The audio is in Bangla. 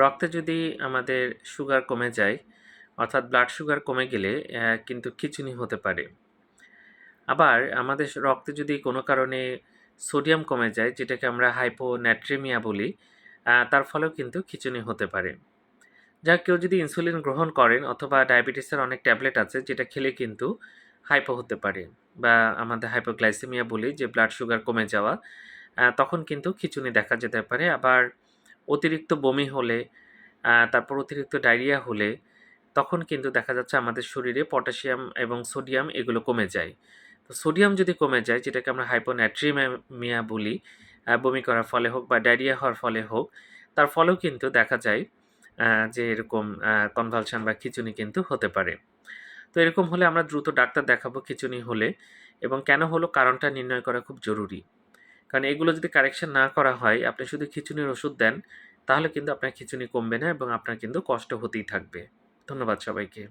রক্তে যদি আমাদের সুগার কমে যায়, অর্থাৎ ব্লাড সুগার কমে গেলে কিন্তু খিঁচুনি হতে পারে। আবার আমাদের রক্তে যদি কোনো কারণে সোডিয়াম কমে যায়, যেটাকে আমরা হাইপোন্যাট্রিমিয়া বলি, তার ফলেও কিন্তু খিঁচুনি হতে পারে। কেউ যদি ইনসুলিন গ্রহণ করেন অথবা ডায়াবেটিসের অনেক ট্যাবলেট আছে যেটা খেলে কিন্তু হাইপো হতে পারে, বা আমাদের হাইপোগ্লাইসেমিয়া বলি, যে ব্লাড সুগার কমে যাওয়া, তখন কিন্তু খিঁচুনি দেখা যেতে পারে। আবার অতিরিক্ত বমি হলে, তারপর অতিরিক্ত ডায়রিয়া হলে, তখন কিন্তু দেখা যাচ্ছে আমাদের শরীরে পটাশিয়াম এবং সোডিয়াম এগুলো কমে যায়। তো সোডিয়াম যদি কমে যায়, যেটাকে আমরা হাইপোন্যাট্রিমিয়া বলি, বমি করার ফলে হোক বা ডায়রিয়া হওয়ার ফলে হোক, তার ফলেও কিন্তু দেখা যায় যে এরকম কনভালশন বা খিঁচুনি কিন্তু হতে পারে। তো এরকম হলে আমরা দ্রুত ডাক্তার দেখাবো খিঁচুনি হলে, এবং কেন হলো কারণটা নির্ণয় করা খুব জরুরি। কারণ এগুলো যদি কারেকশন না করা হয়, আপনি শুধু খিঁচুনির ওষুধ দেন, তাহলে কিন্তু আপনার খিঁচুনি কমবে না এবং আপনার কিন্তু কষ্ট হতেই থাকবে। ধন্যবাদ সবাইকে।